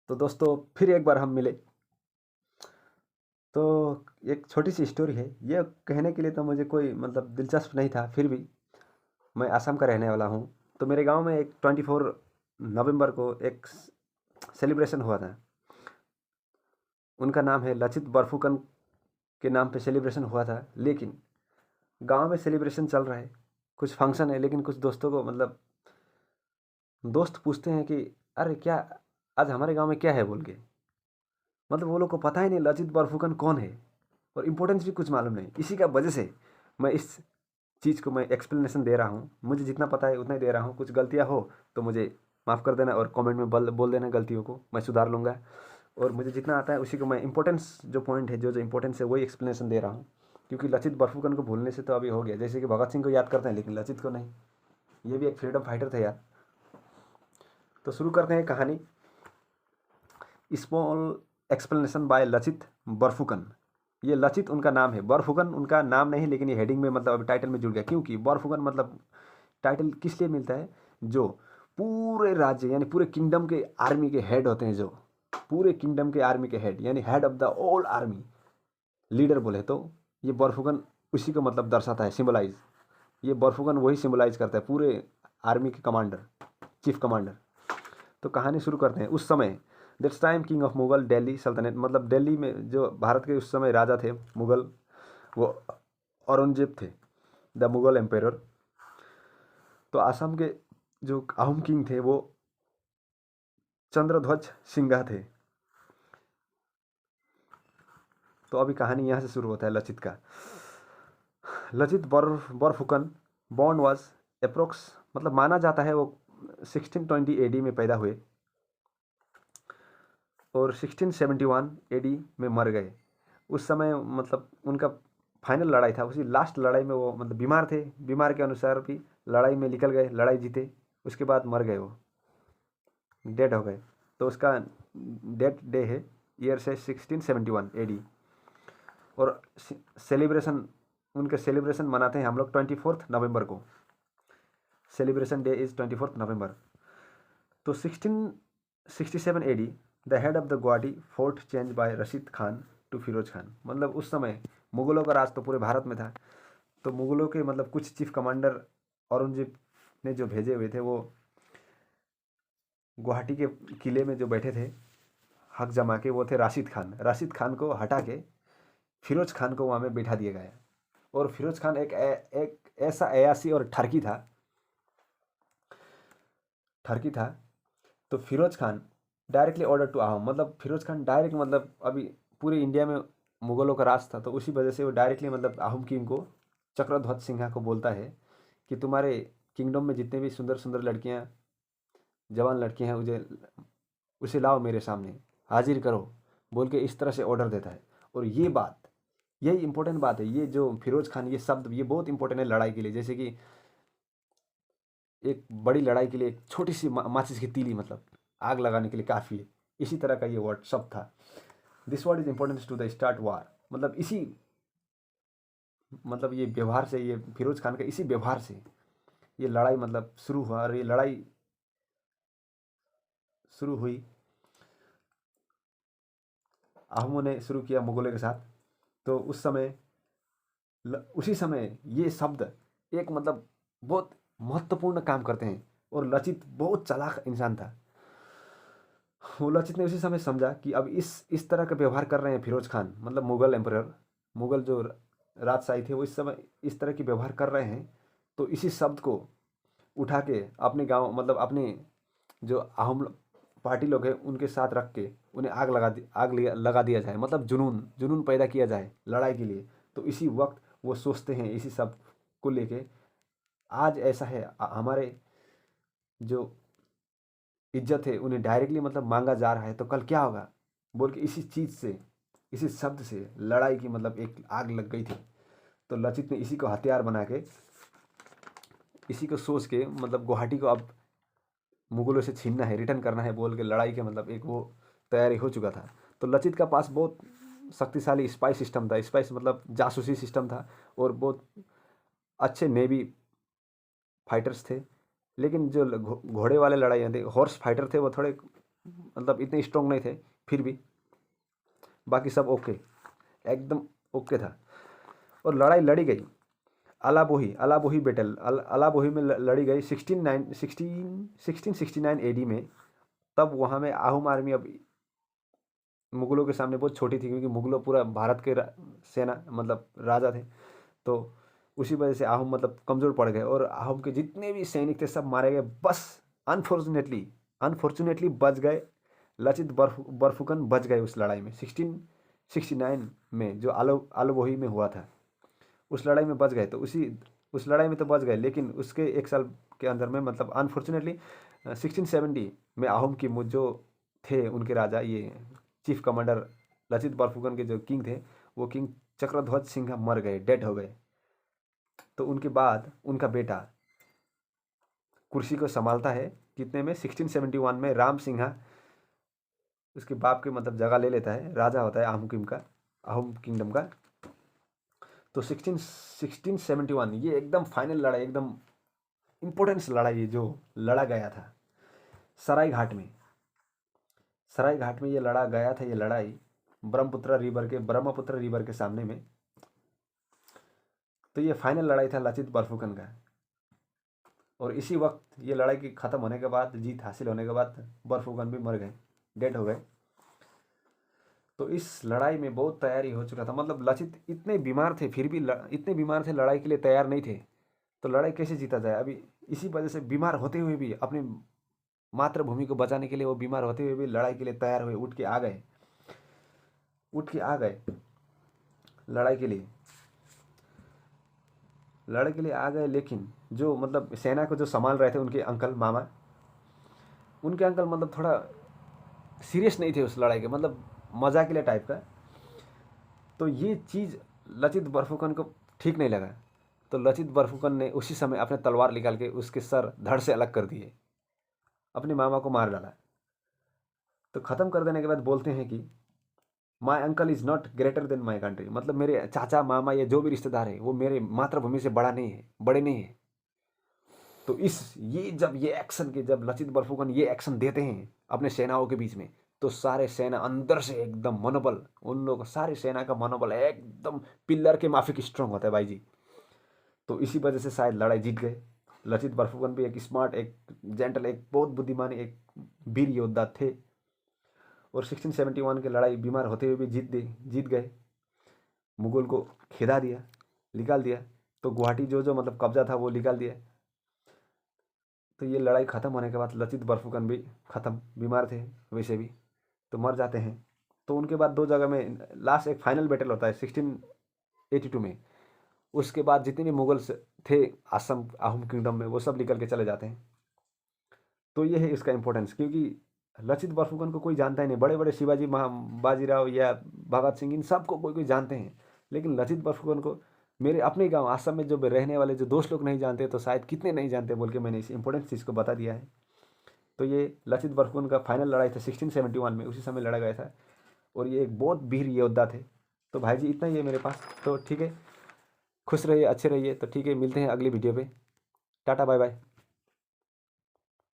तो दोस्तों फिर एक बार हम मिले। तो एक छोटी सी स्टोरी है। ये कहने के लिए तो मुझे कोई मतलब दिलचस्प नहीं था, फिर भी मैं असम का रहने वाला हूँ। तो मेरे गांव में एक 24 नवंबर को एक सेलिब्रेशन हुआ था। उनका नाम है लचित बरफुकन के नाम पे सेलिब्रेशन हुआ था। लेकिन गांव में सेलिब्रेशन चल रहा है, कुछ फंक्शन है, लेकिन कुछ दोस्तों को मतलब दोस्त पूछते हैं कि अरे क्या आज हमारे गांव में क्या है बोल के। मतलब वो लोग को पता ही नहीं लचित बरफुकन कौन है, और इम्पोर्टेंस भी कुछ मालूम नहीं। इसी का वजह से मैं इस चीज़ को मैं एक्सप्लेनेशन दे रहा हूँ। मुझे जितना पता है उतना ही दे रहा हूँ। कुछ गलतियाँ हो तो मुझे माफ़ कर देना, और कमेंट में बोल देना गलतियों को, मैं सुधार लूँगा। और मुझे जितना आता है उसी को मैं इंपॉर्टेंस जो पॉइंट है, जो जो इंपॉर्टेंस है वही एक्सप्लेनेशन दे रहा हूँ। क्योंकि लचित बरफुकन को भूलने से तो अभी हो गया, जैसे कि भगत सिंह को याद करते हैं लेकिन लचित को नहीं। ये भी एक फ्रीडम फाइटर थे यार। तो शुरू करते हैं कहानी। Small explanation by Lachit Barphukan. ये लचित उनका नाम है, बरफुकन उनका नाम नहीं, लेकिन ये हेडिंग में मतलब अभी टाइटल में जुड़ गया। क्योंकि बरफुकन मतलब टाइटल किस लिए मिलता है, जो पूरे राज्य यानी पूरे किंगडम के आर्मी के हेड होते हैं, जो पूरे किंगडम के आर्मी के हेड यानी head of the all army, leader बोले तो ये बरफुकन उसी को मतलब दर्शाता है, सिंबलाइज। ये बरफुकन वही सिंबलाइज करता है, पूरे आर्मी के कमांडर, चीफ कमांडर। तो कहानी शुरू करते हैं। उस समय that's time king of Mughal Delhi सल्तनत, मतलब दिल्ली में जो भारत के उस समय राजा थे मुगल, वो औरंगजेब थे, द मुगल एम्पेयर। तो आसाम के जो अहोम किंग थे वो चंद्रध्वज सिंघा थे। तो अभी कहानी यहाँ से शुरू होता है लचित का। Lachit Barphukan born was approx, मतलब माना जाता है वो 1620 एडी में पैदा हुए और 1671 एडी में मर गए। उस समय मतलब उनका फाइनल लड़ाई था, उसी लास्ट लड़ाई में वो मतलब बीमार थे, बीमार के अनुसार भी लड़ाई में निकल गए, लड़ाई जीते, उसके बाद मर गए, वो डेड हो गए। तो उसका डेथ डे है, ईयर से 1671 एडी। और सेलिब्रेशन, उनके सेलिब्रेशन मनाते हैं हम लोग 24 नवंबर को। Celebration day is 24 November. तो 1667 AD the head of the Guwahati fort change by Rashid Khan to Firoz Khan. मतलब उस समय मुगलों का राज तो पूरे भारत में था। तो मुगलों के मतलब कुछ चीफ कमांडर औरंगजेब ने जो भेजे हुए थे, वो गुवाहाटी के किले में जो बैठे थे हक जमा के, वो थे राशिद खान। राशिद खान को हटा के फिरोज खान को वहाँ में बैठा दिया गया। और फिरोज खान एक ऐसा अयासी और ठरकी था। तो Firoz Khan directly order to Ahom, मतलब फिरोज खान डायरेक्ट मतलब अभी पूरे इंडिया में मुगलों का राज था, तो उसी वजह से वो डायरेक्टली मतलब आहम किंग को, चक्रध्वज सिंघा को बोलता है कि तुम्हारे किंगडम में जितने भी सुंदर सुंदर लड़कियां, जवान लड़कियां हैं, उसे लाओ मेरे सामने, हाजिर करो, बोल के इस तरह से ऑर्डर देता है। और ये बात, यही इंपॉर्टेंट बात है। ये जो फिरोज खान, ये शब्द ये बहुत इंपॉर्टेंट है लड़ाई के लिए। जैसे कि एक बड़ी लड़ाई के लिए एक छोटी सी माचिस की तीली मतलब आग लगाने के लिए काफ़ी है, इसी तरह का ये वर्ड शब्द था। This word is important to the start war, मतलब इसी, मतलब ये व्यवहार से, ये फिरोज खान का इसी व्यवहार से ये लड़ाई मतलब शुरू हुआ। और ये लड़ाई शुरू हुई, अहमों ने शुरू किया मुगलों के साथ। तो उस समय उसी समय ये शब्द एक मतलब बहुत महत्वपूर्ण काम करते हैं। और लचित बहुत चालाक इंसान था। वो लचित ने उसी समय समझा कि अब इस तरह का व्यवहार कर रहे हैं फिरोज खान, मतलब मुगल एम्परर, मुगल जो राजशाही थे, वो इस समय इस तरह की व्यवहार कर रहे हैं। तो इसी शब्द को उठा के अपने गांव, मतलब अपने जो अहम पार्टी लोग हैं उनके साथ रख के उन्हें लगा दिया जाए, मतलब जुनून जुनून पैदा किया जाए लड़ाई के लिए। तो इसी वक्त वो सोचते हैं इसी सब को लेके, आज ऐसा है हमारे जो इज्जत है उन्हें डायरेक्टली मतलब मांगा जा रहा है, तो कल क्या होगा बोल के इसी चीज़ से, इसी शब्द से लड़ाई की मतलब एक आग लग गई थी। तो लचित ने इसी को हथियार बना के, इसी को सोच के मतलब गुवाहाटी को अब मुगलों से छीनना है, रिटर्न करना है बोल के लड़ाई के मतलब एक वो तैयारी हो चुका था। तो लचित का पास बहुत शक्तिशाली स्पाई सिस्टम था, स्पाइस मतलब जासूसी सिस्टम था, और बहुत अच्छे नेवी फाइटर्स थे। लेकिन जो घोड़े वाले लड़ाइयाँ थे, हॉर्स फाइटर थे, वो थोड़े मतलब इतने स्ट्रॉन्ग नहीं थे, फिर भी बाकी सब ओके, एकदम ओके था। और लड़ाई लड़ी गई अलाबोही बैटल अलाबोही में लड़ी गई 1669 एडी में। तब वहाँ में आहूम आर्मी अब मुगलों के सामने बहुत छोटी थी, क्योंकि मुगलों पूरा भारत के सेना मतलब राजा थे, तो उसी वजह से आहूम मतलब कमज़ोर पड़ गए और आहूम के जितने भी सैनिक थे सब मारे गए। बस अनफॉर्चुनेटली बच गए, लचित बरफुकन बच गए उस लड़ाई में 1669 में, जो आलोबोही में हुआ था। उस लड़ाई में बच गए, तो उस लड़ाई में तो बच गए, लेकिन उसके एक साल के अंदर में मतलब अनफॉर्चुनेटली 1670 में आहूम की जो थे उनके राजा, ये चीफ कमांडर लचित बरफुकन के जो किंग थे, वो किंग चक्रध्वज सिंह मर गए, डेड हो गए। तो उनके बाद उनका बेटा कुर्सी को संभालता है, कितने में 1671 में राम सिंहा उसके बाप के मतलब जगह ले लेता है, राजा होता है आहूम किंगडम का। तो 1671 ये एकदम फाइनल लड़ाई, एकदम इम्पोर्टेंस लड़ाई जो लड़ा गया था सराय घाट में ये लड़ा गया था, ये लड़ाई ब्रह्मपुत्र रिवर के सामने में। तो ये फाइनल लड़ाई था लचित बरफुकन का। और इसी वक्त ये लड़ाई की ख़त्म होने के बाद, जीत हासिल होने के बाद बरफुकन भी मर गए, डेड हो गए। तो इस लड़ाई में बहुत तैयारी हो चुका था, मतलब लचित इतने बीमार थे, फिर भी इतने बीमार थे, लड़ाई के लिए तैयार नहीं थे। तो लड़ाई कैसे जीता जाए, अभी इसी वजह से बीमार होते हुए भी, अपनी मातृभूमि को बचाने के लिए वो बीमार होते हुए भी लड़ाई के लिए तैयार हुए, उठ के आ गए लड़ाई के लिए आ गए। लेकिन जो मतलब सेना को जो संभाल रहे थे उनके अंकल मतलब थोड़ा सीरियस नहीं थे उस लड़ाई के, मतलब मजाक के लिए टाइप का। तो ये चीज़ लचित बरफुकन को ठीक नहीं लगा। तो लचित बरफुकन ने उसी समय अपने तलवार निकाल के उसके सर धड़ से अलग कर दिए, अपने मामा को मार डाला। तो ख़त्म कर देने के बाद बोलते हैं कि my uncle is not greater than my country, मतलब मेरे चाचा मामा या जो भी रिश्तेदार है वो मेरे मातृभूमि से बड़े नहीं है। तो जब लचित बरफुकन ये एक्शन देते हैं अपने सेनाओं के बीच में, तो सारे सेना अंदर से एकदम मनोबल, उन लोग सारे सेना का मनोबल एकदम पिल्लर के माफिक स्ट्रांग होता है भाई जी। तो इसी वजह से शायद लड़ाई जीत गए। लचित बरफुकन भी एक स्मार्ट, एक जेंटल, एक बहुत बुद्धिमान, एक वीर योद्धा थे। और 1671 की लड़ाई बीमार होते हुए भी जीत गए, मुगल को खेदा दिया, निकाल दिया। तो गुवाहाटी जो मतलब कब्जा था वो निकाल दिया। तो ये लड़ाई ख़त्म होने के बाद लचित बरफुकन भी ख़त्म, बीमार थे वैसे भी, तो मर जाते हैं। तो उनके बाद 2 जगह में लास्ट एक फाइनल बैटल होता है 1682 में। उसके बाद जितने भी मुगल्स थे असम आहूम किंगडम में, वो सब निकल के चले जाते हैं। तो ये है इसका इम्पोर्टेंस, क्योंकि लचित बरफुकन को कोई जानता ही नहीं। बड़े बड़े शिवाजी बाजीराव या भगत सिंह, इन सबको कोई जानते हैं, लेकिन लचित बरफुकन को मेरे अपने गांव आसाम में जो रहने वाले जो दोस्त लोग नहीं जानते, तो शायद कितने नहीं जानते, बोल के मैंने इस इंपॉर्टेंट चीज़ को बता दिया है। तो ये लचित बरफुकन का फाइनल लड़ाई था 1671 में, उसी समय लड़ा गया था। और ये एक बहुत वीर योद्धा थे। तो भाई जी इतना ही है मेरे पास। तो ठीक है, खुश रहिए, अच्छे रहिए। तो ठीक है, मिलते हैं अगली वीडियो पे। Tata bye bye.